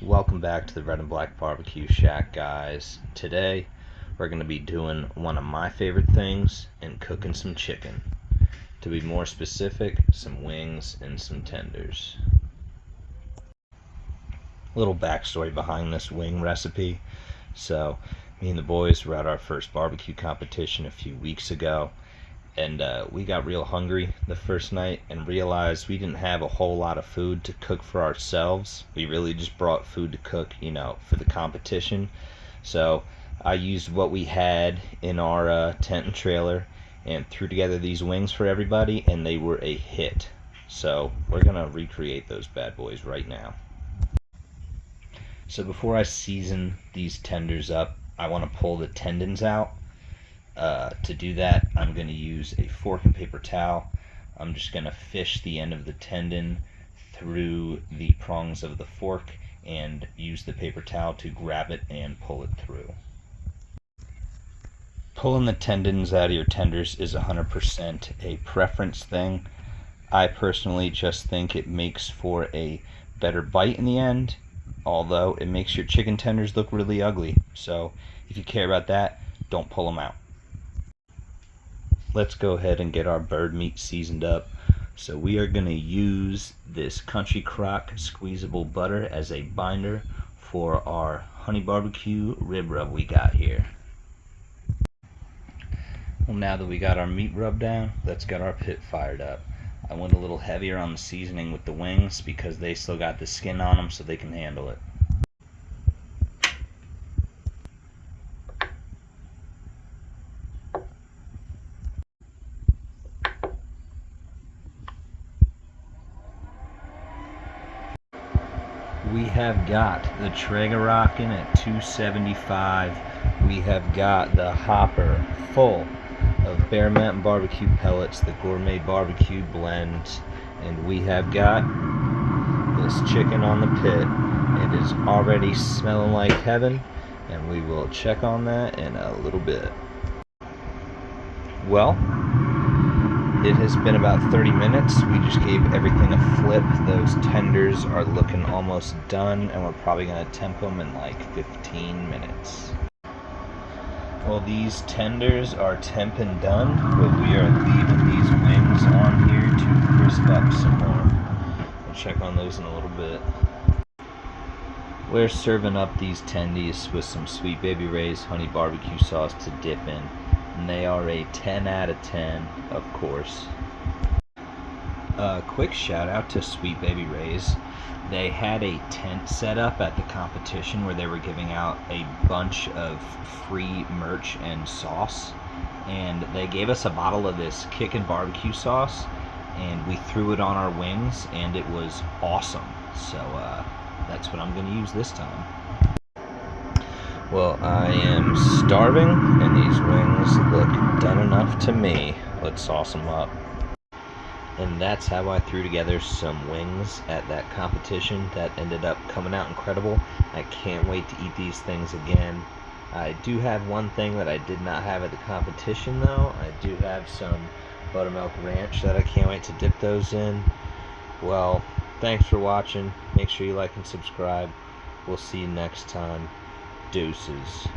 Welcome back to the Red and Black Barbecue Shack, guys. Today we're going to be doing one of my favorite things and cooking some chicken. To be more specific, some wings and some tenders. Little backstory behind this wing recipe. So me and the boys were at our first barbecue competition a few weeks ago, and we got real hungry the first night and realized we didn't have a whole lot of food to cook for ourselves. We really just brought food to cook, for the competition. So I used what we had in our tent and trailer and threw together these wings for everybody, and they were a hit. So we're gonna recreate those bad boys right now. So before I season these tenders up, I want to pull the tendons out. To do that, I'm going to use a fork and paper towel. I'm just going to fish the end of the tendon through the prongs of the fork and use the paper towel to grab it and pull it through. Pulling the tendons out of your tenders is 100% a preference thing. I personally just think it makes for a better bite in the end, although it makes your chicken tenders look really ugly. So if you care about that, don't pull them out. Let's go ahead and get our bird meat seasoned up. So we are going to use this Country Crock squeezable butter as a binder for our honey barbecue rib rub we got here. Well, now that we got our meat rubbed down, let's get our pit fired up. I went a little heavier on the seasoning with the wings because they still got the skin on them, so they can handle it. We have got the Traeger rocking at 275. We have got the hopper full of Bear Mountain barbecue pellets, the gourmet barbecue blend, and we have got this chicken on the pit. It is already smelling like heaven, and we will check on that in a little bit. Well, it has been about 30 minutes. We just gave everything a flip. Those tenders are looking almost done, and we're probably going to temp them in like 15 minutes. Well, these tenders are temp and done, but we are leaving these wings on here to crisp up some more. We'll check on those in a little bit. We're serving up these tendies with some Sweet Baby Ray's honey barbecue sauce to dip in. And they are a 10 out of 10, of course. Quick shout out to Sweet Baby Ray's. They had a tent set up at the competition where they were giving out a bunch of free merch and sauce, and they gave us a bottle of this kickin' barbecue sauce, and we threw it on our wings, and it was awesome. So that's what I'm going to use this time. Well, I am starving, and these wings look done enough to me. Let's sauce them up. And that's how I threw together some wings at that competition. That ended up coming out incredible. I can't wait to eat these things again. I do have one thing that I did not have at the competition, though. I do have some buttermilk ranch that I can't wait to dip those in. Well, thanks for watching. Make sure you like and subscribe. We'll see you next time. Deuces.